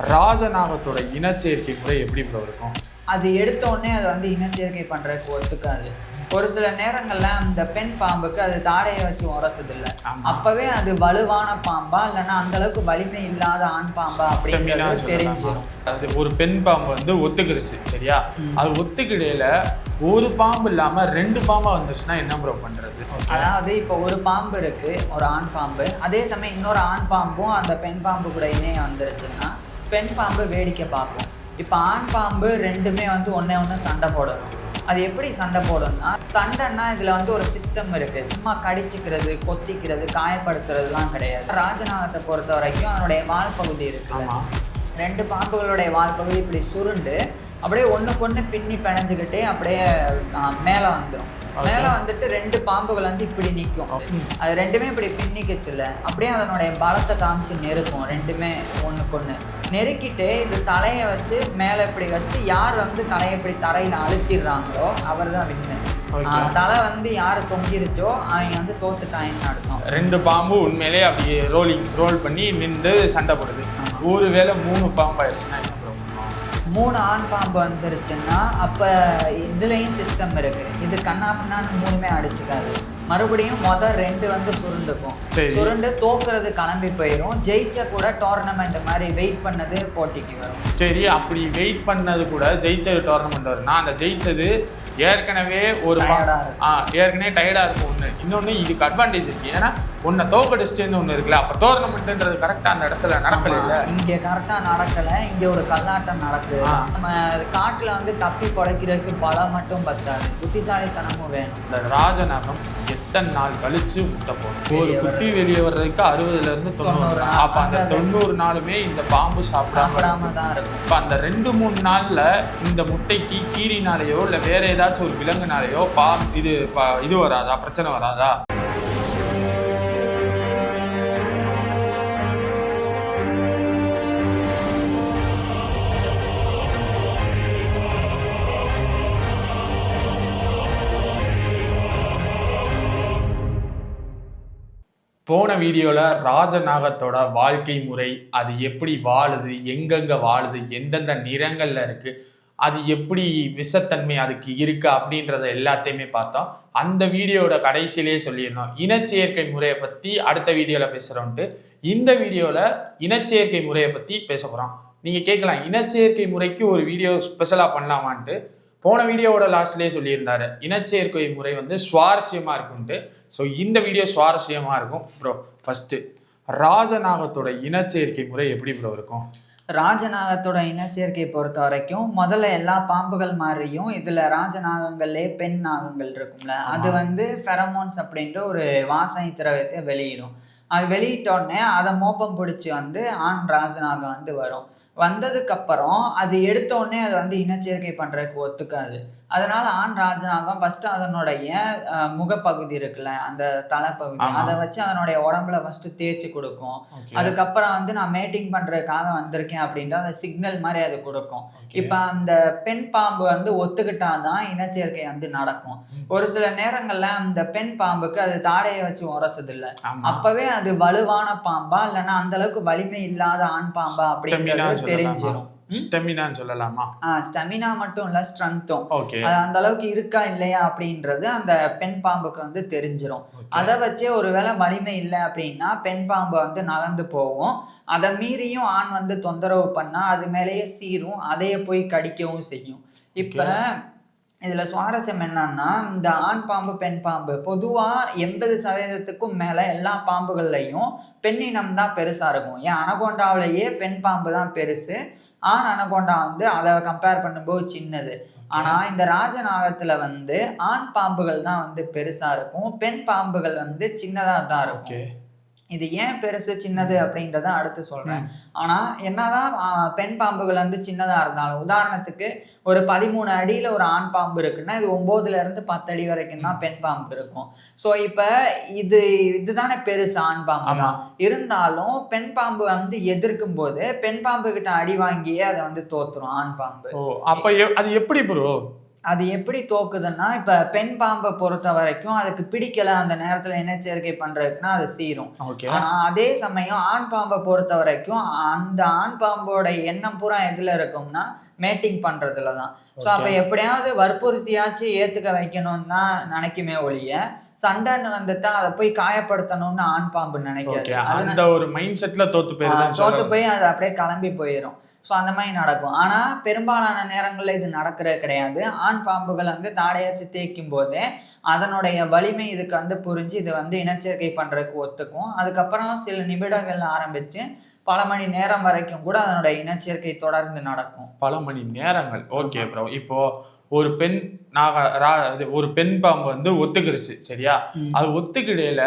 ராஜநாகத்தோட இனச்சேர்க்கை முறை எப்படி ப்ரோ இருக்கும்? அது எடுத்த உடனே அது வந்து இனச்சேர்க்கை பண்றதுக்கு ஒத்துக்காது. ஒரு சில நேரங்கள்ல அந்த பெண் பாம்புக்கு அது தாடையை வச்சு உரசுது இல்ல, அப்பவே அது வலுவான பாம்பா இல்லைன்னா அந்த அளவுக்கு வலிமை இல்லாத ஆண் பாம்பா அப்படிங்கிறது தெரிஞ்சிடும். அது ஒரு பெண் பாம்பு வந்து ஒத்துக்கிருச்சு சரியா, அது ஒத்துக்கிடையில ஒரு பாம்பு இல்லாம 2 பாம்பா வந்துருச்சுன்னா என்ன ப்ரோ பண்றது? அதாவது இப்போ ஒரு பாம்பு இருக்கு, ஒரு ஆண் பாம்பு, அதே சமயம் இன்னொரு ஆண் பாம்பும் அந்த பெண் பாம்பு கூட இணைய வந்துருச்சுன்னா பெண் பாம்பு வேடிக்கை பார்க்கும். இப்போ ஆண் பாம்பு ரெண்டுமே வந்து ஒன்று சண்டை போடணும். அது எப்படி சண்டை போடணும்னா, சண்டைன்னா இதில் வந்து ஒரு சிஸ்டம் இருக்குது. சும்மா கடிச்சிக்கிறது, கொத்திக்கிறது, காயப்படுத்துறதுலாம் கிடையாது. ராஜநாகத்தை பொறுத்த வரைக்கும் அதனுடைய வால் பகுதி இருக்குல்ல, 2 பாம்புகளுடைய வால் பகுதி இப்படி சுருண்டு அப்படியே ஒன்றுக்கு பின்னி பிணைஞ்சுக்கிட்டே அப்படியே மேலே வந்துடும். மேலே வந்துட்டு 2 பாம்புகள் வந்து இப்படி நிற்கும். அது ரெண்டுமே இப்படி பின்னிக்குச்சுல, அப்படியே அதனுடைய பலத்தை காமிச்சு நெருக்கும். ரெண்டுமே ஒன்றுக்கு நெருக்கிட்டு இது தலையை வச்சு மேலே இப்படி வச்சு யார் வந்து தலையை இப்படி தரையில் அழுத்திடுறாங்களோ அவர் தான் வின்னு. தலை வந்து யார் தொங்கிருச்சோ அவங்க வந்து தோத்துட்டாங்கன்னு அர்த்தம். 2 பாம்பு உண்மையிலே அப்படி ரோல் பண்ணி நின்று சண்டை போடுது. ஒருவேளை 3 பாம்பு ஆயிடுச்சுன்னா என்ன ப்ரோ? 3 ஆண் பாம்பு வந்துருச்சுன்னா அப்போ இதுலேயும் சிஸ்டம் இருக்குது. இது கண்ணாப்பின்னான்னு 3மே அடிச்சுக்காது. மறுபடியும் மொதல் 2 வந்து சுருண்டுக்கும். சுருண்டு தோக்குறது கிளம்பி போயிடும். ஜெயிச்ச கூட டோர்னமெண்ட் மாதிரி வெயிட் பண்ணது போட்டிக்கு வரும். சரி, அப்படி வெயிட் பண்ணது கூட ஜெயிச்சது டோர்னமெண்ட் வரும்னா அந்த ஜெயிச்சது ஏற்கனவே ஏற்கனவே டயர்டாக இருக்கும். ஒன்று இன்னொன்று இதுக்கு அட்வான்டேஜ் இருக்குது. ஏன்னா ஒன்றை தோக்கடிச்சிட்டேன்னு ஒன்று இருக்குல்ல, அப்போ டோர்னமெண்ட்ன்றது கரெக்டாக அந்த இடத்துல நடக்கலை. இங்கே கரெக்டாக நடக்கலை, இங்கே ஒரு கல்லாட்டம் நடக்குது. நம்ம காட்டில் வந்து தப்பி படைக்கிறதுக்கு பலம் மட்டும் பத்தாது, புத்திசாலித்தனமும் வேணும். இந்த ராஜநாகம் எத்தனை நாள் கழிச்சு முட்டை போடும்? ஒரு குட்டி வெளியே வர்றதுக்கு 60லேருந்து 90 நாள். அப்போ அந்த 90 நாளுமே இந்த பாம்பு சாப்பிடாம தான் இருக்கும். இப்போ அந்த 2-3 நாளில் இந்த முட்டைக்கு கீரினாலேயோ இல்லை வேற ஏதாச்சும் ஒரு விலங்குனாலேயோ இது வராதா, பிரச்சனை வராதா? போன வீடியோவில் ராஜநாகத்தோட வாழ்க்கை முறை, அது எப்படி வாழுது, எங்கெங்கே வாழுது, எந்தெந்த நிறங்களில் இருக்குது, அது எப்படி விஷத்தன்மை அதுக்கு இருக்கு அப்படின்றத எல்லாத்தையுமே பார்த்தோம். அந்த வீடியோட கடைசியிலே சொல்லியிருந்தோம் இனச்சேர்க்கை முறையை பற்றி அடுத்த வீடியோவில் பேசுகிறோன்ட்டு. இந்த வீடியோவில் இனச்சேர்க்கை முறையை பற்றி பேச போகிறோம். நீங்கள் கேட்கலாம், இனச்சேர்க்கை முறைக்கு ஒரு வீடியோ ஸ்பெஷலாக பண்ணலாமான்ட்டு. போன வீடியோவோட லாஸ்ட்லேயே சொல்லியிருந்தாரு இனச்சேர்க்கை முறை வந்து சுவாரஸ்யமாக இருக்குன்ட்டு. ஸோ இந்த வீடியோ சுவாரஸ்யமாக இருக்கும் ப்ரோ. ஃபஸ்ட்டு ராஜநாகத்தோட இனச்சேர்க்கை முறை எப்படி ப்ரோ இருக்கும்? ராஜநாகத்தோட இனச்சேர்க்கை பொறுத்த வரைக்கும் முதல்ல எல்லா பாம்புகள் மாதிரியும் இதில் ராஜநாகங்கள்லே பெண் நாகங்கள் இருக்கும்ல, அது வந்து ஃபெரமோன்ஸ் அப்படின்ற ஒரு வாசனை திரவியத்தை வெளியிடும். அது வெளியிட்டோடனே அதை மோப்பம் பிடிச்சி வந்து ஆண் ராஜநாகம் வந்து வரும். வந்ததுக்கப்புறம் அது எடுத்தோடனே அது வந்து இனச்சேர்க்கை பண்ணுறதுக்கு ஒத்துக்காது. அதனால ஆண் ராஜநாகம் ஃபர்ஸ்ட் அதனுடைய முகப்பகுதி இருக்குல்ல, அந்த தலைப்பகுதி, அதை வச்சு அதனுடைய உடம்புல ஃபர்ஸ்ட் தேய்ச்சி கொடுக்கும். அதுக்கப்புறம் வந்து நான் மேட்டிங் பண்றதுக்காக வந்திருக்கேன் அப்படின்ற அந்த சிக்னல் மாதிரி அது கொடுக்கும். இப்ப அந்த பெண் பாம்பு வந்து ஒத்துக்கிட்டாதான் இனச்சேர்க்கை வந்து நடக்கும். ஒரு சில நேரங்கள்ல அந்த பெண் பாம்புக்கு அது தாடையை வச்சு உரசுது இல்ல, அப்பவே அது வலுவான பாம்பா இல்லைன்னா அந்த அளவுக்கு வலிமை இல்லாத ஆண் பாம்பா அப்படிங்கிறது தெரிஞ்சிடும். ஸ்டெமினான்னு சொல்லலாமா? ஸ்டெமினா மட்டும் இல்ல, ஸ்ட்ரென்த்தும் அது அந்த அளவுக்கு இருக்கா இல்லையா அப்படின்றது அந்த பெண் பாம்புக்கு வந்து தெரிஞ்சிடும். அதை வச்சே ஒருவேளை வலிமை இல்லை அப்படின்னா பெண் பாம்பு வந்து நகர்ந்து போகும். அதை மீறியும் ஆண் வந்து தொந்தரவு பண்ணா அது மேலேயே சீரும், அதையே போய் கடிக்கவும் செய்யும். இப்ப இதுல சுவாரஸ்யம் என்னன்னா, இந்த ஆண் பாம்பு பெண் பாம்பு பொதுவா 80% மேல எல்லா பாம்புகள்லையும் பெண்ணினம் தான் பெருசா இருக்கும். ஏன் அனகோண்டாவிலேயே பெண் பாம்பு தான் பெருசு, ஆண் அனகோண்டா வந்து அதை கம்பேர் பண்ணும்போது சின்னது. ஆனா இந்த ராஜநாகத்துல வந்து ஆண் பாம்புகள் தான் வந்து பெருசா இருக்கும், பெண் பாம்புகள் வந்து சின்னதா தான் இருக்கும். இது ஏன் பெருசு சின்னது அப்படின்றத அடுத்து சொல்றேன். ஆனா என்னதான் பெண் பாம்புகள் வந்து சின்னதா இருந்தாலும், உதாரணத்துக்கு ஒரு 13 அடியில ஒரு ஆண் பாம்பு இருக்குன்னா இது 9 to 10 அடி வரைக்கும் தான் பெண் பாம்பு இருக்கும். ஸோ இப்ப இதுதானே பெருசு ஆண் பாம்பு தான். இருந்தாலும் பெண் பாம்பு வந்து எதிர்க்கும் போது பெண் பாம்பு கிட்ட அடி வாங்கியே அதை வந்து தோத்துரும் ஆண் பாம்பு. அப்ப அது எப்படி ப்ரோ? அது எப்படி தோக்குதுன்னா, இப்ப பெண் பாம்பை பொறுத்த வரைக்கும் அதுக்கு பிடிக்கல அந்த நேரத்துல இனச்சேர்க்கை பண்றதுக்குன்னா அது சீரும். ஆனா அதே சமயம் ஆண் பாம்பை பொறுத்த வரைக்கும் அந்த ஆண் பாம்போட எண்ணம் பூரா எதுல இருக்கும்னா மேட்டிங் பண்றதுலதான். ஸோ அப்ப எப்படியாவது வற்புறுத்தியாச்சு ஏத்துக்க வைக்கணும்னு தான் நினைக்குமே ஒழிய, சண்டைன்னு வந்துட்டா அதை போய் காயப்படுத்தணும்னு ஆண் பாம்பு நினைக்காது. அந்த ஒரு மைண்ட் செட்ல தோத்து போய் அது அப்படியே கிளம்பி போயிடும். ஸோ அந்த மாதிரி நடக்கும். ஆனால் பெரும்பாலான நேரங்களில் இது நடக்கிறது கிடையாது. ஆண் பாம்புகள் வந்து தாடையாச்சு தேய்க்கும் போதே அதனுடைய வலிமை இதுக்கு வந்து புரிஞ்சு இது வந்து இனச்சேர்க்கை பண்ணுறதுக்கு ஒத்துக்கும். அதுக்கப்புறம் சில நிமிடங்கள் ஆரம்பித்து பல மணி நேரம் வரைக்கும் கூட அதனுடைய இனச்சேர்க்கை தொடர்ந்து நடக்கும். பல மணி நேரங்கள். Okay bro. இப்போ ஒரு பெண் ஒரு பெண் பாம்பு வந்து ஒத்துக்கிருச்சு, சரியா? அது ஒத்துக்கிடையில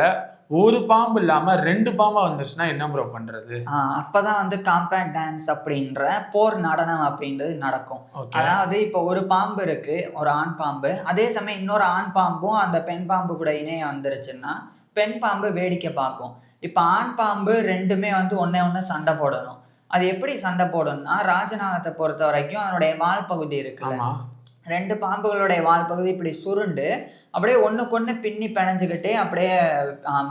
ஒரு பாம்பு இல்லாம 2 பாம்பா வந்துருச்சுன்னா என்ன ப்ரோ பண்றது? அப்பதான் வந்து காம்பேக்ட் டான்ஸ் அப்படின்ற போர் நடனம் அப்படின்றது நடக்கும். அதாவது இப்ப ஒரு பாம்பு இருக்கு, ஒரு ஆண் பாம்பு, அதே சமயம் இன்னொரு ஆண் பாம்பும் அந்த பெண் பாம்பு கூட இணைய வந்துருச்சுன்னா பெண் பாம்பு வேடிக்கை பார்க்கும். இப்ப ஆண் பாம்பு ரெண்டுமே வந்து ஒண்ணு சண்டை போடணும். அது எப்படி சண்டை போடணும்னா, ராஜநாகத்தை பொறுத்த வரைக்கும் அதனுடைய வால் பகுதி இருக்குல்ல, 2 பாம்புகளுடைய வால் பகுதி இப்படி சுருண்டு அப்படியே ஒண்ணுக்கு பின்னி பிணைஞ்சுக்கிட்டே அப்படியே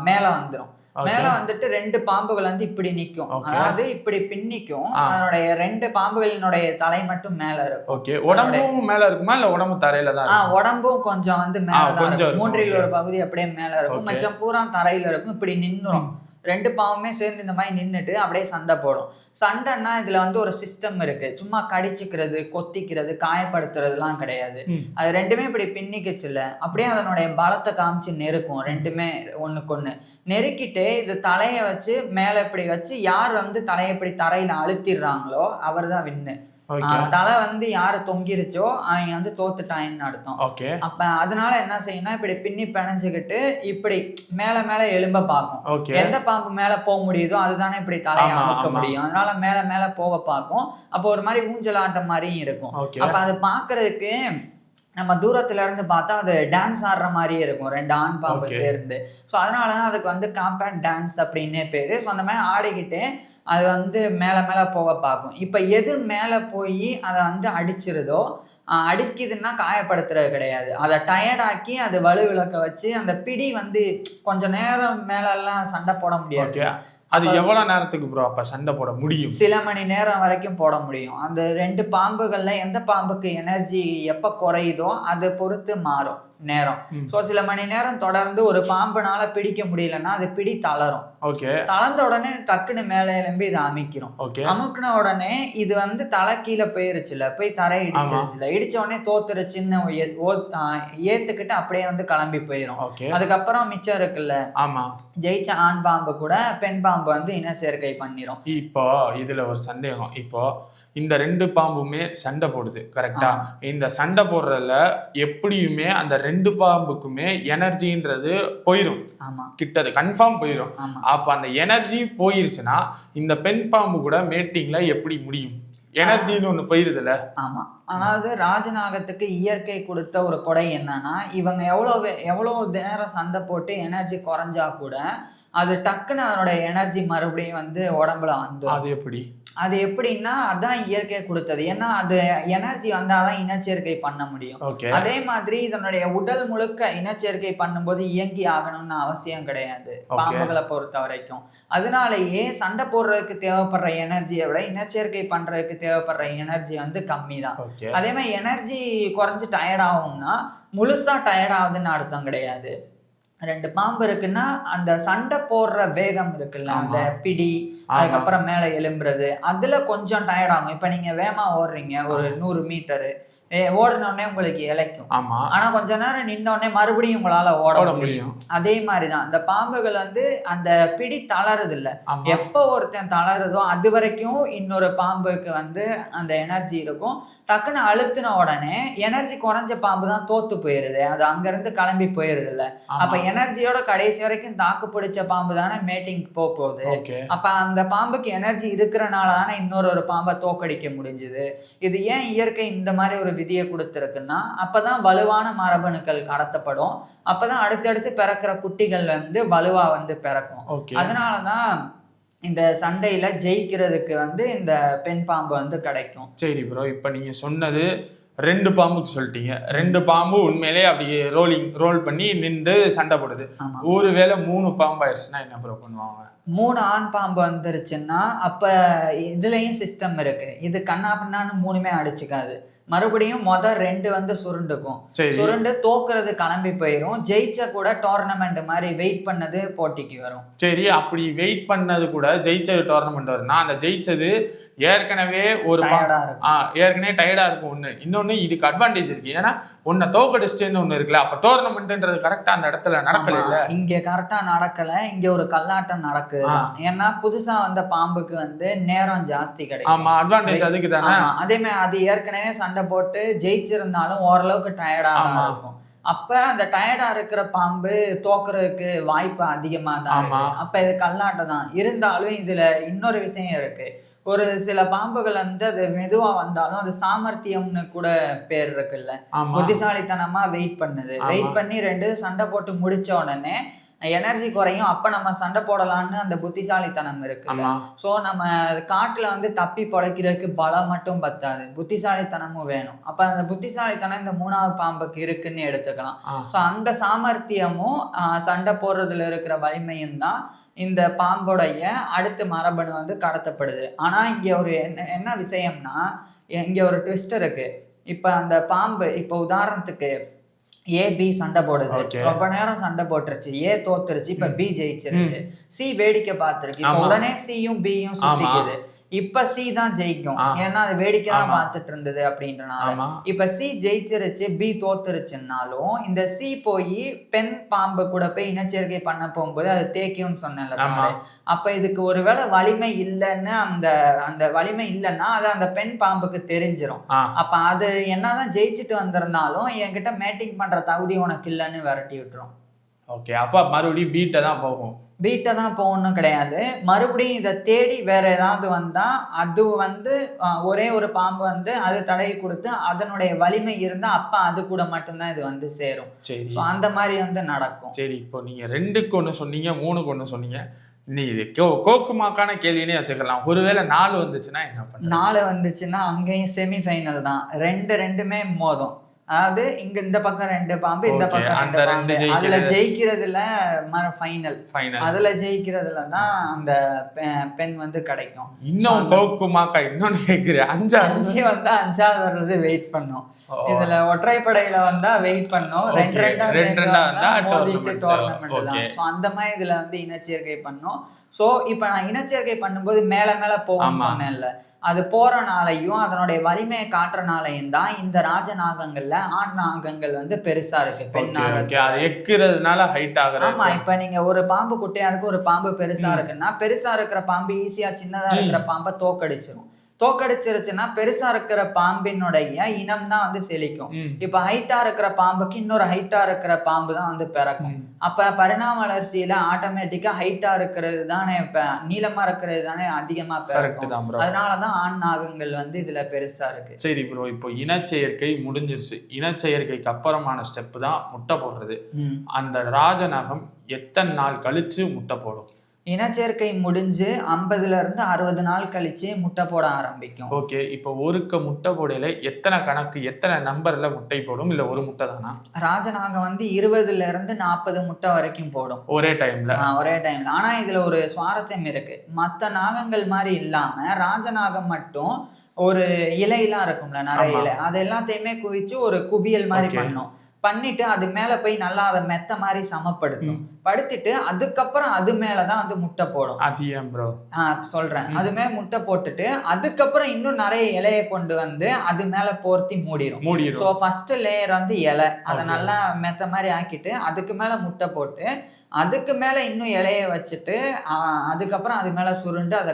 மேல வந்துடும். மேல வந்துட்டு 2 பாம்புகள் வந்து இப்படி நிக்கும். அதாவது இப்படி பின்னிக்கும். அதனுடைய 2 பாம்புகளினுடைய தலை மட்டும் மேல இருக்கும். உடம்பும் மேல இருக்குமா இல்ல உடம்பு தரையில தான்? உடம்பும் கொஞ்சம் வந்து மேலதான் இருக்கும். 3ல் ஒரு பகுதி அப்படியே மேல இருக்கும், மச்சம் பூரா தரையில இருக்கும். இப்படி நின்னுரும். 2 பாவமே சேர்ந்து இந்த மாதிரி நின்றுட்டு அப்படியே சண்டை போடும். சண்டைன்னா இதுல வந்து ஒரு சிஸ்டம் இருக்கு. சும்மா கடிச்சுக்கிறது, கொத்திக்கிறது, காயப்படுத்துறதுலாம் கிடையாது. அது ரெண்டுமே இப்படி பின்னிக்குச்சுல, அப்படியே அதனுடைய பலத்தை காமிச்சு நெருக்கும். ரெண்டுமே ஒண்ணுக்கு நெருக்கிட்டு இது தலையை வச்சு மேல இப்படி வச்சு யார் வந்து தலையை இப்படி தரையில அழுத்திடுறாங்களோ அவர் தான் வின்னு. தலை வந்து யாரு தொங்கிருச்சோ அவங்க வந்து தோத்துட்டாங்கன்னு அர்த்தம். அப்ப அதனால என்ன செய்யணும், இப்படி பின்னி பிணைஞ்சுக்கிட்டு இப்படி மேல மேல எலும்ப பார்க்கும். எந்த பாம்பு மேல போக முடியுதோ அதுதானே இப்படி தலையை அமுக்க முடியும். அதனால மேல மேல போக பார்க்கும். அப்போ ஒரு மாதிரி ஊஞ்சலாட்டம் மாதிரியும் இருக்கும். அப்ப அது பாக்குறதுக்கு நம்ம தூரத்துல இருந்து பார்த்தா அது டான்ஸ் ஆடுற மாதிரியே இருக்கும், 2 ஆண் பாம்பு சேர்ந்து. ஸோ அதனாலதான் அதுக்கு வந்து காம்பேக்ட் டான்ஸ் அப்படின்னே பேரு. ஸோ அந்த மாதிரி ஆடிக்கிட்டு அது வந்து மேல மேல போக பார்க்கும். இப்ப எது மேல போய் அதை வந்து அடிச்சிருதோ, அடிக்குதுன்னா காயப்படுத்துறது கிடையாது, அதை டயர்டாக்கி அது வலு விளக்க வச்சு அந்த பிடி வந்து கொஞ்ச நேரம் மேல எல்லாம் சண்டை போட முடியாது. அது எவ்வளவு நேரத்துக்கு ப்ரோ அப்ப சண்டை போட முடியும்? சில மணி நேரம் வரைக்கும் போட முடியும். அந்த 2 பாம்புகள்ல எந்த பாம்புக்கு எனர்ஜி எப்ப குறையுதோ அதை பொறுத்து மாறும் நேரம். சோ சில மணி நேரம் தொடர்ந்து ஒரு பாம்புனால பிடிக்க முடியலன்னா அது பிடி தளரும். தளர்ந்த உடனே டக்குன்னு மேல எழும்பி இதை அமைக்கிறோம். அமுக்குன உடனே இது வந்து தலை கீழே போயிருச்சுல, போய் தரை இடிச்சிருச்சுல, இடிச்ச உடனே தோத்துருச்சுன்னு ஏத்துக்கிட்டு அப்படியே வந்து கிளம்பி போயிரும். அதுக்கப்புறம் மிச்சம் இருக்குல்ல, ஜெயிச்ச ஆண் பாம்பு கூட பெண் பாம்பு வந்து இன சேர்க்கை பண்ணிரும். இப்போ இதுல ஒரு சந்தேகம். இப்போ இந்த 2 பாம்புமே சண்டை போடுது, கரெக்டா? இந்த சண்டை போடுறதுல எப்படியுமே அந்த 2 பாம்புக்குமே எனர்ஜின்றது போயிடும், கிட்டது கன்ஃபார்ம் போயிடும். அப்ப அந்த எனர்ஜி போயிருச்சுன்னா இந்த பெண் பாம்பு கூட மேட்டிங்ல எப்படி முடியும்? எனர்ஜின்னு ஒண்ணு போயிருதுல. ஆமா, அதாவது ராஜநாகத்துக்கு இயற்கை கொடுத்த ஒரு கொடை என்னன்னா, இவங்க எவ்வளவு நேரம் சண்டை போட்டு எனர்ஜி குறைஞ்சா கூட அது டக்குன்னு அதனோட எனர்ஜி மறுபடியும் வந்து உடம்புல வந்து. அது எப்படின்னா அதான் இயற்கை கொடுத்தது. ஏன்னா அது எனர்ஜி வந்தாதான் இனச்சேர்க்கை பண்ண முடியும். அதே மாதிரி இதனுடைய உடல் முழுக்க இனச்சேர்க்கை பண்ணும்போது இயங்கி ஆகணும்னு அவசியம் கிடையாது பாம்புகளை பொறுத்த வரைக்கும். அதனாலேயே சண்டை போடுறதுக்கு தேவைப்படுற எனர்ஜியை விட இனச்சேர்க்கை பண்றதுக்கு தேவைப்படுற எனர்ஜி வந்து கம்மி தான். அதே மாதிரி எனர்ஜி குறைஞ்சு டயர்ட் ஆகும்னா முழுசா டயர்ட் ஆகுதுன்னு அர்த்தம் கிடையாது. 2 பாம்பு இருக்குன்னா அந்த சண்டை போடுற வேகம் இருக்குல்ல, அந்த பிடி, அதுக்கப்புறம் மேல எழும்புறது, அதுல கொஞ்சம் டயர்ட் ஆகும். இப்ப நீங்க வேகமா ஓடுறீங்க ஒரு 100 மீட்டரு, ஓடினோடனே உங்களுக்கு இழைக்கும். ஆனா கொஞ்ச நேரம் நின்னோடனே மறுபடியும் உங்களால ஓட முடியும். அதே மாதிரிதான் இந்த பாம்புகள் வந்து அந்த பிடி தளருது இல்ல, எப்ப ஒருத்தன் தளருதோ அது வரைக்கும் இன்னொரு பாம்புக்கு வந்து அந்த எனர்ஜி இருக்கும். டக்குன்னு அழுத்தின உடனே எனர்ஜி குறைஞ்ச பாம்பு தான் தோத்து போயிருது, அது அங்க இருந்து கிளம்பி போயிருது இல்ல. அப்ப எனர்ஜியோட கடைசி வரைக்கும் தாக்கு பிடிச்ச பாம்பு தானே மேட்டிங் போகுது. அப்ப அந்த பாம்புக்கு எனர்ஜி இருக்கிறனால தானே இன்னொரு பாம்பை தோக்கடிக்க முடிஞ்சுது. இது ஏன் இயற்கை இந்த மாதிரி ஒரு விதியை கொடுத்துருக்குன்னா, அப்பதான் வலுவான மரபணுக்கள் கடத்தப்படும், அப்பதான் அடுத்தடுத்து பிறக்கிற குட்டிகள் வந்து வலுவா வந்து பிறக்கும். அதனாலதான் இந்த சண்டையில ஜெயிக்கிறதுக்கு வந்து இந்த பெண் பாம்பு வந்து கிடைக்கும். சரி ப்ரோ, இப்ப நீங்க சொன்னது 2 பாம்புக்கு சொல்லிட்டீங்க. 2 பாம்பு உண்மையிலே அப்படி ரோல் பண்ணி நின்று சண்டை போடுது. ஒருவேளை 3 பாம்பு ஆயிடுச்சுன்னா என்ன ப்ரோ பண்ணுவாங்க? 3 ஆண் பாம்பு வந்துருச்சுன்னா அப்ப இதுலயும் சிஸ்டம் இருக்கு. இது கண்ணா பின்னான்னு 3மே அடிச்சுக்காது. மறுபடியும் 2 வந்து சுருண்டுக்கும். சுருண்டு தோக்குறது கிளம்பி போயிரும். ஜெயிச்ச கூட டோர்னமெண்ட் மாதிரி வெயிட் பண்ணது போட்டிக்கு வரும். சரி, அப்படி வெயிட் பண்ணது கூட ஜெயிச்சது டோர்னமெண்ட் வரும்னா அந்த ஜெயிச்சது ஏற்கனவே ஏற்கனவே டயர்டா இருக்கும். ஒண்ணு இன்னொன்னு இதுக்கு அட்வான்டேஜ் இருக்கு. ஏன்னா உன்னை தோக்கடிச்சிட்டேன்னு ஒண்ணு இருக்குல்ல. அப்ப டோர்னமெண்ட்ன்றது கரெக்டா அந்த இடத்துல நடக்கல. இல்ல இங்க கரெக்டா நடக்கல. இங்க ஒரு கல்லாட்டம் நடக்குது. ஏன்னா புதுசா வந்த பாம்புக்கு வந்து நேரம் ஜாஸ்தி கிடைக்கும். ஆமா, அட்வான்டேஜ் அதுக்கு தானே. அதே மாதிரி அது ஏற்கனவே சண்டை போட்டு ஜெயிச்சிருந்தாலும் ஓரளவுக்கு டயர்டா தான் இருக்கும். அப்ப அந்த டயர்டா இருக்கிற பாம்பு தோக்குறதுக்கு வாய்ப்பு அதிகமா தான் இருக்கு. அப்ப இது கல்லாட்டம் தான். இருந்தாலும் இதுல இன்னொரு விஷயம் இருக்கு. ஒரு சில பாம்புகள் வந்து அது மெதுவா வந்தாலும் அது சாமர்த்தியம்னு கூட பேர் இருக்குல்ல. புத்திசாலித்தனமா வெயிட் பண்ணுது. வெயிட் பண்ணி 2 சண்டை போட்டு முடிச்ச உடனே எனர்ஜி குறையும். அப்ப நம்ம சண்டை போடலான்னு அந்த புத்திசாலித்தனம் இருக்கு. சோ நம்ம காட்டுல வந்து தப்பி பொழைக்கிறதுக்கு பலம் மட்டும் பத்தாது, புத்திசாலித்தனமும் வேணும். அப்ப அந்த புத்திசாலித்தனம் இந்த 3வது பாம்புக்கு இருக்குன்னு எடுத்துக்கலாம். சோ அந்த சாமர்த்தியமும் சண்டை போடுறதுல இருக்கிற வலிமையும் தான் இந்த பாம்போடைய அடுத்த மரபணு வந்து கடத்தப்படுது. ஆனா இங்க ஒரு என்ன விஷயம்னா, இங்க ஒரு ட்விஸ்ட் இருக்கு. இப்ப அந்த பாம்பு இப்ப உதாரணத்துக்கு ஏ-பி சண்டை போடுது. ரொம்ப நேரம் சண்டை போட்டுருச்சு. ஏ தோத்துருச்சு. இப்ப பி ஜெயிச்சிருச்சு. சி வேடிக்கை பார்த்துருக்கு. இப்ப உடனே சியும் பியும் சுத்திக்குது. இப்ப சி தான் ஜெயிக்கும். ஏன்னா அது வேடிக்கை தான் பார்த்துட்டு இருந்தது அப்படின்றனால. இப்ப சி ஜெயிச்சிருச்சு, பி தோத்துருச்சுன்னாலும் இந்த சி போய் பெண் பாம்பு கூட போய் இனச்சேர்க்கை பண்ண போகும்போது அது தேக்கியும்னு சொன்னேன்ல. அப்ப இதுக்கு ஒருவேளை வலிமை இல்லைன்னு அந்த வலிமை இல்லைன்னா அது அந்த பெண் பாம்புக்கு தெரிஞ்சிடும். அப்ப அது என்னதான் ஜெயிச்சுட்டு வந்திருந்தாலும் என்கிட்ட மேட்டிங் பண்ற தகுதி உனக்கு இல்லைன்னு விரட்டி விட்டுரும். ஓகே, அப்ப மறுபடியும் பீட்டை தான் போகும். பீட்டை தான் போகணும் கிடையாது. மறுபடியும் இதை தேடி வேற ஏதாவது வந்தா அது வந்து ஒரே ஒரு பாம்பு வந்து அது தடவி கொடுத்து அதனுடைய வலிமை இருந்தா அப்ப அது கூட மட்டும்தான் இது வந்து சேரும். சரி, அந்த மாதிரி வந்து நடக்கும். சரி, இப்போ நீங்க 2க்கு 1 சொன்னீங்க, 3க்கு 1 சொன்னீங்க. நீ இது கோக்குமாக்கான கேள்வினே வச்சுக்கலாம். ஒருவேளை 4 வந்துச்சுன்னா என்ன பண்ண? 4 வந்துச்சுன்னா அங்கேயும் செமிஃபைனல் தான். 2-2மே மோதும். அதாவது இங்க இந்த பக்கம் 2 பாம்பு, இந்த பக்கம் 2 பாம்பு. அதுல ஜெயிக்கிறதுல ஃபைனல், அதுல ஜெயிக்கிறதுல தான் அந்த பெண் வந்து கிடைக்கும். இன்னும் கோக்குமாக்கா இன்னொன்னு கேக்குறேன். 5 வந்தா 5வது வர்றது வெயிட் பண்ணும். இதுல ஒற்றைப்படையில வந்தா வெயிட் பண்ணும். 2-2 மோதிட்டு டோர்னமெண்ட் தான். சோ அந்த மாதிரி இதுல வந்து இனச்சேர்க்கை பண்ணும். சோ இப்ப நான் இனச்சேர்க்கை பண்ணும்போது மேல மேல போகும் சொன்னேன்ல. அது போறனாலையும் அதனுடைய வலிமையை காட்டுறனாலையும் தான் இந்த ராஜநாகங்கள்ல ஆண் நாகங்கள் வந்து பெருசா இருக்கு. பெண் எக்கிறதுனால ஹைட் ஆகுது. ஆமா, இப்ப நீங்க ஒரு பாம்பு குட்டையா இருக்கு, ஒரு பாம்பு பெருசா இருக்குன்னா பெருசா இருக்கிற பாம்பு ஈஸியா சின்னதா இருக்கிற பாம்பை தோக்கடிச்சிடும். தோக்கடிச்சிருச்சுன்னா பெருசா இருக்கிற பாம்பினுடைய இனம் தான் வந்து செழிக்கும். இப்ப ஹைட்டா இருக்கிற பாம்புக்கு இன்னொரு ஹைட்டா இருக்கிற பாம்பு தான் வந்து பிறக்கும். அப்ப பரிணாம வளர்ச்சியில ஆட்டோமேட்டிக்கா ஹைட்டா இருக்கிறது தானே, நீளமா இருக்கிறது தானே அதிகமா பிறக்கும். அதனாலதான் ஆண் நாகங்கள் வந்து இதுல பெருசா இருக்கு. சரி ப்ரோ, இப்போ இனச்செயற்கை முடிஞ்சிருச்சு. இனச்செயற்கைக்கு அப்புறமான ஸ்டெப் தான் முட்டை போடுறது. அந்த ராஜநாகம் எத்தனை நாள் கழிச்சு முட்டை போடும்? இனச்சேர்க்கை முடிஞ்சு 50ல இருந்து 60 நாள் கழிச்சு முட்டை போட ஆரம்பிக்கும். ஓகே, இப்போ ஒருக்க முட்டை போடையில எத்தனை கணக்கு, எத்தனை நம்பர்ல முட்டை போடும்? இல்ல ஒரு முட்டை தானா? ராஜநாகம் வந்து 20ல இருந்து 40 முட்டை வரைக்கும் போடும் ஒரே டைம்ல. ஆனா இதுல ஒரு சுவாரஸ்யம் இருக்கு. மத்த நாகங்கள் மாதிரி இல்லாம ராஜநாகம் மட்டும் ஒரு இலையெல்லாம் இருக்கும்ல, நிறைய இலை, அது எல்லாத்தையுமே குவிச்சு ஒரு குவியல் மாதிரி பண்ணும். பண்ணிட்டு அது மேல போய் நல்லா அதை மெத்த மாதிரி சமப்படுத்தும். படுத்திட்டு அதுக்கப்புறம் அது மேலதான் வந்து முட்டை போடும். அது ஏன் ப்ரோ? சொல்றேன். அது மேல முட்டை போட்டுட்டு அதுக்கப்புறம் இன்னும் நிறைய இலையை கொண்டு வந்து அது மேல போர்த்தி மூடிடும். சோ ஃபர்ஸ்ட் லேயர் வந்து இலை, அதை நல்லா மெத்த மாதிரி ஆக்கிட்டு அதுக்கு மேல முட்டை போட்டு அதுக்கு மேல இன்னும் இலைய வச்சுட்டு அதுக்கப்புறம் அது மேல சுருண்டு அதை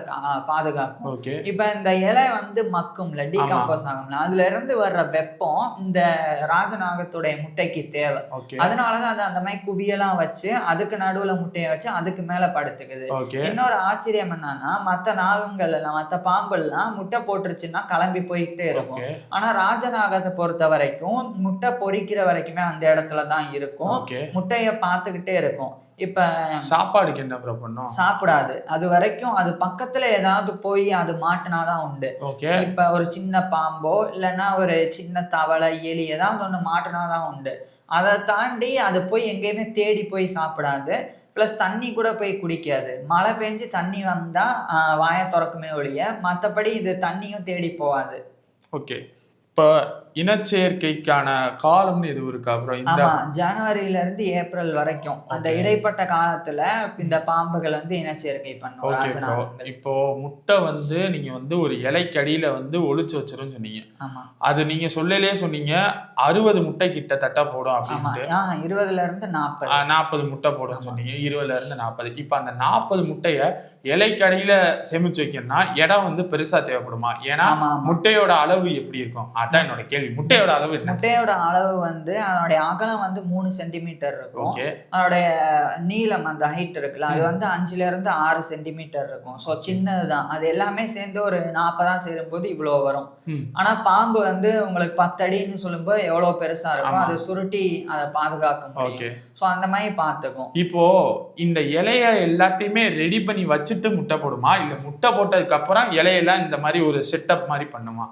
பாதுகாக்கும். இப்ப இந்த இலை வந்து மக்கும்ல, டீகம்போஸ் ஆகும்ல, அதுல இருந்து வர்ற வெப்பம் இந்த ராஜநாகத்துடைய முட்டைக்கு தேவை. அதனாலதான் அது அந்த மாதிரி குவியெல்லாம் வச்சு அதுக்கு நடுவுல முட்டையை வச்சு அதுக்கு மேல படுத்துக்குது. இன்னொரு ஆச்சரியம் என்னன்னா, மத்த நாகங்கள் எல்லாம் மத்த பாம்பு எல்லாம் முட்டை போட்டுருச்சுன்னா கிளம்பி போயிட்டே இருக்கும். ஆனா ராஜநாகத்தை பொறுத்த வரைக்கும் முட்டை பொறிக்கிற வரைக்குமே அந்த இடத்துலதான் இருக்கும். முட்டைய பார்த்துக்கிட்டே இருக்கும். இப்ப சாப்பாடுக்கு என்ன ப்ரோ பண்ணும்? சாப்பிடாது. அது வரைக்கும் அது பக்கத்துல ஏதாவது போய் அது மாட்டினாதான் உண்டு. ஓகே. இப்ப ஒரு சின்ன பாம்போ இல்லைன்னா ஒரு சின்ன தவளை, எலி ஏதாவது ஒண்ணு மாட்டினாதான் உண்டு. அதை தாண்டி அது போய் எங்கேயுமே தேடி போய் சாப்பிடாது. பிளஸ் தண்ணி கூட போய் குடிக்காது. மழை பெஞ்சு தண்ணி வந்தா வாயை திறக்குமே ஒழிய மற்றபடி இது தண்ணியும் தேடி போகாது. ஓகே. இப்போ இனச்சேர்க்கைக்கான காலம்னு எதுவும் இருக்கா அப்புறம்? ஆமா, ஜனவரியில இருந்து ஏப்ரல் வரைக்கும் அந்த இடைப்பட்ட காலத்துல இந்த பாம்புகள் வந்து இனச்சேர்க்கை பண்ணும் ராஜநாகங்கள். இப்போ முட்டை வந்து நீங்க வந்து ஒரு இலைக்கடியில வந்து ஒளிச்சு வச்சிரும் சொன்னீங்க. ஆமா, அது நீங்க சொல்லலே சொன்னீங்க 60 முட்டை கிட்டத்தட்ட போடும் அப்படின்ட்டு. 20ல இருந்து 40 முட்டை போடும் சொன்னீங்க. 20ல இருந்து 40. இப்ப அந்த 40 முட்டைய இலைக்கடியில சேமிச்சு வைக்கணும்னா இடம் வந்து பெருசா தேவைப்படுமா? ஏன்னா முட்டையோட அளவு எப்படி இருக்கும் அதான் என்னோட கேள்வி. முட்டையோட அளவு முட்டையோட அளவு வந்து அதனுடைய அகலம் வந்து 3 சென்டிமீட்டர் இருக்கும். அதனுடைய நீளம் அந்த ஹைட் இருக்குல்ல அது வந்து 5ல இருந்து 6 சென்டிமீட்டர் இருக்கும். ஸோ சின்னதுதான். அது எல்லாமே சேர்ந்து ஒரு 40 சேரும்போது இவ்வளவு வரும். ஆனா பாம்பு வந்து உங்களுக்கு 10 அடின்னு சொல்லும்போது எவ்வளவு பெருசா இருக்கும். அதை சுருட்டி அதை பாதுகாக்க முடியும். ஸோ அந்த மாதிரி பார்த்துக்கும். இப்போ இந்த இலைய எல்லாத்தையுமே ரெடி பண்ணி வச்சுட்டு முட்டை போடுமா, இல்ல முட்டை போட்டதுக்கு அப்புறம் இலையெல்லாம் இந்த மாதிரி ஒரு செட்டப் மாதிரி பண்ணுமா?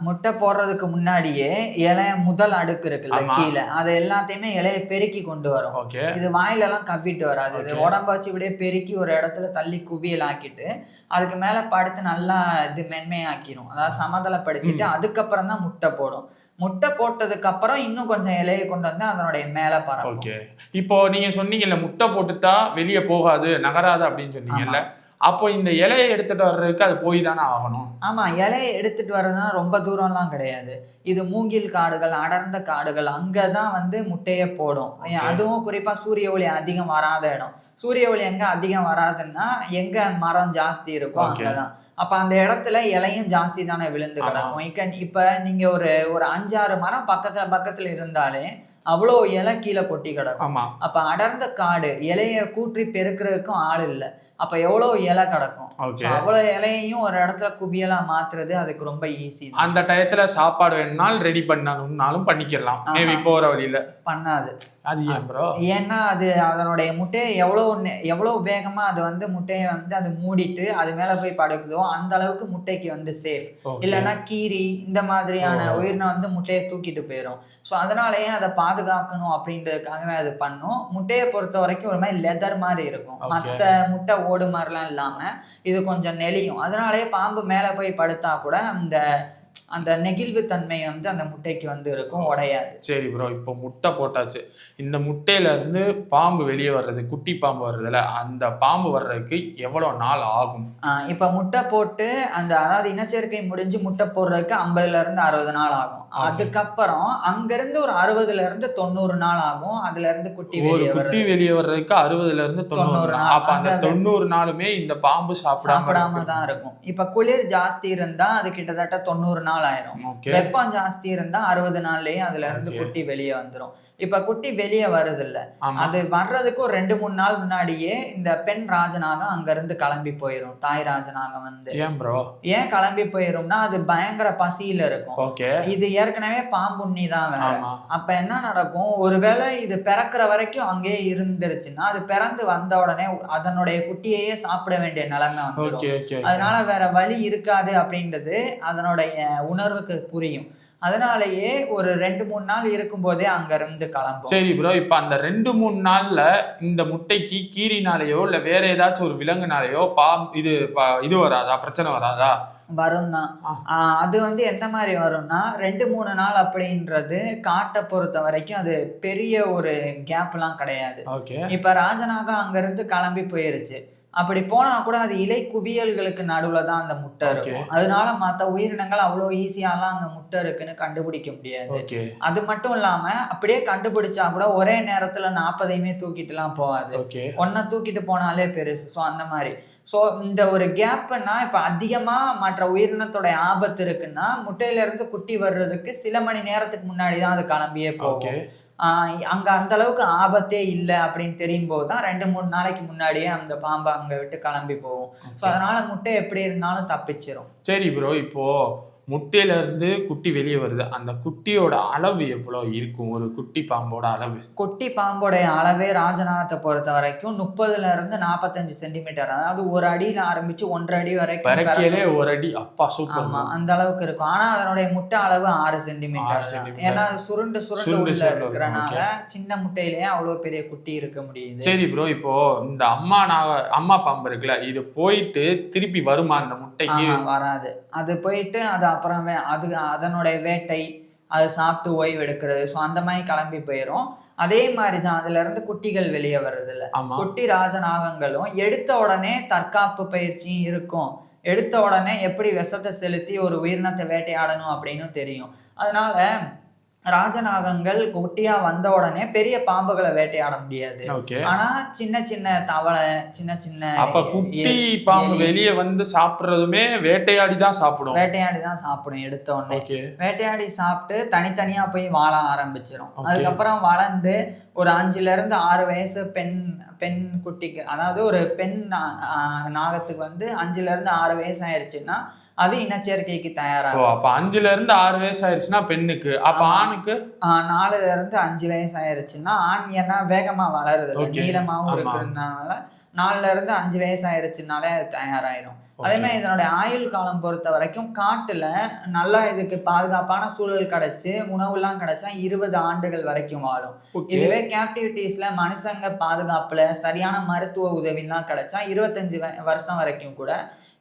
முட்டை போடுறதுக்கு முன்னாடியே இலைய முதல் அடுக்கு இருக்குல்ல கீழே அதை எல்லாத்தையுமே இலைய பெருக்கி கொண்டு வரும். இது வாயில எல்லாம் கவ்விட்டு வராது. இது உடம்ப வச்சு இப்படியே பெருக்கி ஒரு இடத்துல தள்ளி குவியல் ஆக்கிட்டு அதுக்கு மேல படுத்து நல்லா இது மென்மையாக்கிடும். அதாவது சமதளப்படுத்திட்டு அதுக்கப்புறம் தான் முட்டை போடும். முட்டை போட்டதுக்கு அப்புறம் இன்னும் கொஞ்சம் இலையை கொண்டு வந்து அதனுடைய மேல பறக்கும். இப்போ நீங்க சொன்னீங்கல்ல முட்டை போட்டுட்டா வெளியே போகாது நகராது அப்படின்னு சொன்னீங்கல்ல, அப்போ இந்த இலையை எடுத்துட்டு வர்றதுக்கு அது போய் தானே ஆகணும்? ஆமா, இலையை எடுத்துட்டு வர்றதுன்னா ரொம்ப தூரம்லாம் கிடையாது. இது மூங்கில் காடுகள், அடர்ந்த காடுகள், அங்கதான் வந்து முட்டையை போடும். அதுவும் குறிப்பா சூரிய ஒளி அதிகம் வராத இடம். சூரிய ஒளி எங்க அதிகம் வராதுன்னா எங்க மரம் ஜாஸ்தி இருக்கும் அங்கதான். அப்ப அந்த இடத்துல இலையும் ஜாஸ்தி தானே விழுந்து கிடக்கும். இப்ப நீங்க ஒரு 5-6 மரம் பக்கத்துல இருந்தாலே அவ்வளோ இலை கீழே கொட்டி கிடக்கும். அப்ப அடர்ந்த காடு, இலைய கூற்றி பெருக்கிறதுக்கும் ஆள் இல்லை. அப்ப எவ்வளவு இலை கிடக்கும். அவ்வளவு இலையையும் ஒரு இடத்துல குவியலா மாத்துறது அதுக்கு ரொம்ப ஈஸி. அந்த டயத்துல சாப்பாடு வேணும்னாலும் ரெடி பண்ணணும்னாலும் பண்ணிக்கலாம். போற வழியில பண்ணாது. அது ஏன் ப்ரோ? ஏன்னா அது அதனுடைய முட்டையை எவ்வளவு வேகமா அது வந்து முட்டையை வந்து அது மூடிட்டு அது மேல போய் படுக்குதோ அந்த அளவுக்கு முட்டைக்கு வந்து சேஃப். இல்லைன்னா கீரி இந்த மாதிரியான உயிரினம் வந்து முட்டையை தூக்கிட்டு போயிடும். ஸோ அதனாலயே அதை பாதுகாக்கணும் அப்படின்றதுக்காகவே அது பண்ணும். முட்டையை பொறுத்த வரைக்கும் ஒரு மாதிரி லெதர் மாதிரி இருக்கும். மற்ற முட்டை ஓடு மாதிரிலாம் இல்லாம இது கொஞ்சம் நெளியும். அதனாலயே பாம்பு மேல போய் படுத்தா கூட அந்த நெகிழ்வு தன்மை வந்து அந்த முட்டைக்கு வந்து இருக்கும், உடையாது. சரி ப்ரோ, இப்போ முட்டை போட்டாச்சு. இந்த முட்டையில இருந்து பாம்பு வெளியே வர்றது, குட்டி பாம்பு வர்றதுல அந்த பாம்பு வர்றதுக்கு எவ்வளவு நாள் ஆகும்? இப்ப முட்டை போட்டு அதாவது இனச்சேர்க்கை முடிஞ்சு முட்டை போடுறதுக்கு 50ல இருந்து 60 நாள் ஆகும். அதுக்கப்புறம் அங்கிருந்து ஒரு 60ல இருந்து 90 நாள் ஆகும். அதுல இருந்து குட்டி வெளியே வர்றதுக்கு 60ல இருந்து 90 நாள். அப்ப அந்த 90 நாளுமே இந்த பாம்பு சாப்பிடாம தான் இருக்கும். இப்ப குளிர் ஜாஸ்தி இருந்தா அது கிட்டத்தட்ட 90 நாள் ஆயிரும். வெப்பம் ஜாஸ்தி இருந்தா 60 நாள்லயே அதுல இருந்து குட்டி வெளியே வந்துரும். இப்ப குட்டி வெளியே வருது இல்ல, அது வர்றதுக்கு ஒரு 2-3 நாள் முன்னாடியே இந்த பெண் ராஜநாகம் அங்க இருந்து கிளம்பி போயிரும். தாய் ராஜநாகம் வந்து ஏன் கிளம்பி போயிரும்னா அது பயங்கர பசியில இருக்கும். இது ஏற்கனவே பாம்புண்ணி தான் வேற. அப்ப என்ன நடக்கும், ஒருவேளை இது பிறக்கிற வரைக்கும் அங்கேயே இருந்துருச்சுன்னா அது பிறந்து வந்த உடனே அதனுடைய குட்டியையே சாப்பிட வேண்டிய நிலைமை வந்துடும். அதனால வேற வழி இருக்காது அப்படின்றது அதனுடைய உணர்வுக்கு புரியும். அதனாலயே ஒரு 2-3 நாள் இருக்கும் போதே அங்க இருந்து கிளம்பும். சரி ப்ரோ, இப்ப அந்த 2-3 நாள்ல இந்த முட்டைக்கு கீரினாலேயோ இல்ல வேற ஏதாச்சும் ஒரு விலங்குனாலேயோ இது வராதா, பிரச்சனை வராதா? வரும் தான். அது வந்து எந்த மாதிரி வரும்னா 2-3 நாள் அப்படின்றது காட்டை பொறுத்த வரைக்கும் அது பெரிய ஒரு கேப் எல்லாம் கிடையாது. இப்ப ராஜநாகம் அங்க இருந்து கிளம்பி போயிருச்சு, அப்படி போனா கூட அது இலை குவியல்களுக்கு நடுவுல தான் அந்த முட்டை இருக்கும். அதனால மற்ற உயிரினங்கள் அவ்வளவு ஈஸியாலாம் அங்க முட்டை இருக்குன்னு கண்டுபிடிக்க முடியாது. அது மட்டும் இல்லாம அப்படியே கண்டுபிடிச்சா கூட ஒரே நேரத்துல 40ஐயுமே தூக்கிட்டு எல்லாம் போகாது. ஒன்ன தூக்கிட்டு போனாலே பெருசு. ஸோ அந்த மாதிரி. ஸோ இந்த ஒரு கேப்னா இப்ப அதிகமா மற்ற உயிரினத்தோட ஆபத்து இருக்குன்னா முட்டையில இருந்து குட்டி வர்றதுக்கு சில மணி நேரத்துக்கு முன்னாடிதான் அது கிளம்பியே போகும். அங்க அந்த அளவுக்கு ஆபத்தே இல்லை அப்படின்னு தெரியும் போதுதான் 2-3 நாளைக்கு முன்னாடியே அந்த பாம்பு அங்க விட்டு கிளம்பி போகும். ஸோ அதனால முட்டை எப்படி இருந்தாலும் தப்பிச்சிரும். சரி ப்ரோ, இப்போ முட்டையில இருந்து குட்டி வெளியே வருது, அந்த குட்டியோட அளவு எவ்வளவு இருக்கும்? ஒரு குட்டி பாம்போட அளவு? குட்டி பாம்போடைய அளவே ராஜநாகத்தை பொறுத்த வரைக்கும் 30ல இருந்து 45 சென்டிமீட்டர், அதாவது ஒரு அடியில ஆரம்பிச்சு 1.5 அடி வரைக்கும். ஒரு அடி, அப்பா சூப்பர். ஆமா, அந்த அளவுக்கு இருக்கும். ஆனா அதனுடைய முட்டை அளவு 6 சென்டிமீட்டர். ஏன்னா சுருண்டு சுருண்டு உள்ள இருக்கிறனால சின்ன முட்டையிலேயே அவ்வளவு பெரிய குட்டி இருக்க முடியுது. சரி ப்ரோ, இப்போ இந்த அம்மா பாம்பு இருக்குல்ல, இது போயிட்டு திருப்பி வருமா அந்த முட்டைக்கு? வராது. அது போயிட்டு அது அப்புறம் அது அதனுடைய வேட்டை, அது சாப்பிட்டு ஓய்வு எடுக்கிறது, ஸோ அந்த மாதிரி கிளம்பி போயிடும். அதே மாதிரிதான் அதுல இருந்து குட்டிகள் வெளியே வருது இல்ல, குட்டி ராஜநாகங்களும் எடுத்த உடனே தற்காப்பு பயிற்சியும் இருக்கும். எடுத்த உடனே எப்படி விஷத்தை செலுத்தி ஒரு உயிரினத்தை வேட்டையாடணும் அப்படின்னு தெரியும். அதனால ராஜநாகங்கள் குட்டியா வந்த உடனே பெரிய பாம்புகளை வேட்டையாட முடியாது. ஆனா சின்ன சின்ன தவளை, சின்ன சின்ன குட்டி பாம்பு வெளியே வந்து சாப்பிடுறதுமே வேட்டையாடி தான் சாப்பிடும். எடுத்த உடனே வேட்டையாடி சாப்பிட்டு தனித்தனியா போய் வாழ ஆரம்பிச்சிடும். அதுக்கப்புறம் வளர்ந்து ஒரு 5ல இருந்து 6 வயசு பெண் குட்டிக்கு, அதாவது ஒரு பெண் நாகத்துக்கு வந்து 5ல இருந்து 6 வயசு ஆயிடுச்சுன்னா அது இனச்சேர்க்கைக்கு தயாராகும். அப்ப 5ல இருந்து 6 வயசு ஆயிடுச்சுன்னா பெண்ணுக்கு, அப்ப ஆணுக்கு 4ல இருந்து 5 வயசு ஆயிடுச்சுன்னா ஆண். ஏன்னா வேகமா வளருது, நீளமாவும் இருக்கிறதுனால 4ல இருந்து 5 வயசு ஆயிடுச்சுனாலே அது தயாராயிடும். அதே மாதிரி இதனுடைய ஆயுள் காலம் பொறுத்த வரைக்கும் காட்டுல நல்லா இதுக்கு பாதுகாப்பான சூழல் கிடைச்சு உணவுலாம் கிடைச்சா 20 ஆண்டுகள் வரைக்கும் வாழும். இதுவே கேப்டிவிட்டிஸ்ல மனுஷங்க பாதுகாப்புல சரியான மருத்துவ உதவிலாம் கிடைச்சா 25 வருஷம் வரைக்கும் கூட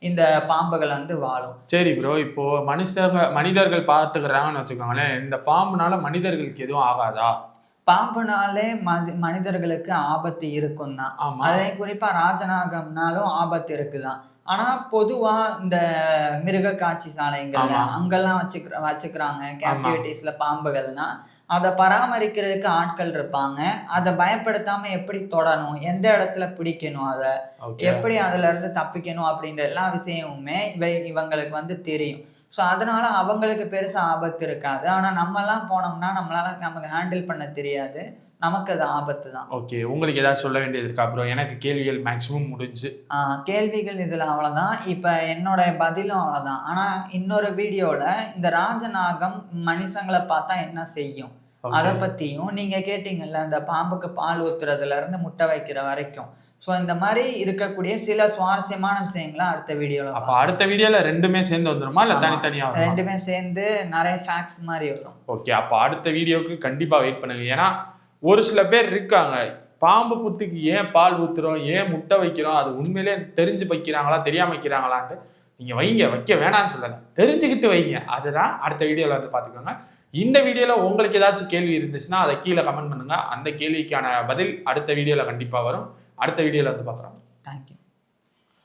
இந்த பாம்புகள் வந்து வாழும். சரி ப்ரோ, இப்போ மனிதர்கள் பார்த்துக்கிறாங்கன்னு வச்சுக்கோங்களேன், இந்த பாம்புனால மனிதர்களுக்கு எதுவும் ஆகாதா? பாம்புனாலே மனிதர்களுக்கு ஆபத்து இருக்கும் தான். அதே குறிப்பா ராஜநாகம்னாலும் ஆபத்து இருக்குதான். ஆனா பொதுவா இந்த மிருக காட்சி சாலைகள் அங்கெல்லாம் வச்சுக்கிறாங்க கேப்டிவிட்டிஸ்ல பாம்புகள்னா, அதை பராமரிக்கிறதுக்கு ஆட்கள் இருப்பாங்க. அதை பயப்படுத்தாம எப்படி தொடணும், எந்த இடத்துல பிடிக்கணும், அதை எப்படி அதுல இருந்து தப்பிக்கணும் அப்படின்ற எல்லா விஷயமுமே இவங்களுக்கு வந்து தெரியும். ஸோ அதனால அவங்களுக்கு பெருசா ஆபத்து இருக்காது. ஆனா நம்மலாம் போனோம்னா நமக்கு ஹேண்டில் பண்ண தெரியாது, நமக்கு அது ஆபத்து தான். ஓகே, உங்களுக்கு ஏதாவது சொல்ல வேண்டியது இருக்கா ப்ரோ? எனக்கு கேள்விகள் மேக்ஸிமம் முடிஞ்சு. கேள்விகள் இதுல அவ்வளவுதான். இப்ப என்னோட பதிலும் அவ்வளவுதான். ஆனா இன்னொரு வீடியோல இந்த ராஜநாகம் மனுஷங்களை பார்த்தா என்ன செய்யும் அதை பத்தியும் நீங்க கேட்டீங்கல்ல, அந்த பாம்புக்கு பால் ஊத்துறதுல இருந்து முட்டை வைக்கிற வரைக்கும். ஸோ இந்த மாதிரி இருக்கக்கூடிய சில சுவாரஸ்யமான விஷயங்களை அடுத்த வீடியோல. அப்ப அடுத்த வீடியோல ரெண்டுமே சேர்ந்து வந்துருமா இல்ல தனித்தனியா? ரெண்டுமே சேர்ந்து நிறைய ஃபேக்ட்ஸ் மாதிரி வரும். ஓகே, அப்ப அடுத்த வீடியோக்கு கண்டிப்பா வெயிட் பண்ணுங்க. ஏன்னா ஒரு சில பேர் இருக்காங்க, பாம்பு புத்துக்கு ஏன் பால் ஊத்துறோம், ஏன் முட்டை வைக்கிறோம், அது உண்மையிலே தெரிஞ்சு வைக்கிறாங்களா தெரியாம வைக்கிறாங்களான்ட்டு நீங்க வைக்க வேணாம்னு சொல்லலை, தெரிஞ்சுக்கிட்டு வைங்க. அதுதான் அடுத்த வீடியோல வந்து பாத்துக்கோங்க. இந்த வீடியோல உங்களுக்கு ஏதாச்சும் கேள்வி இருந்துச்சுன்னா அதை கீழே கமெண்ட் பண்ணுங்க. அந்த கேள்விக்கான பதில் அடுத்த வீடியோல கண்டிப்பா வரும். அடுத்த வீடியோல வந்து பார்க்குறோம். தேங்க்யூ.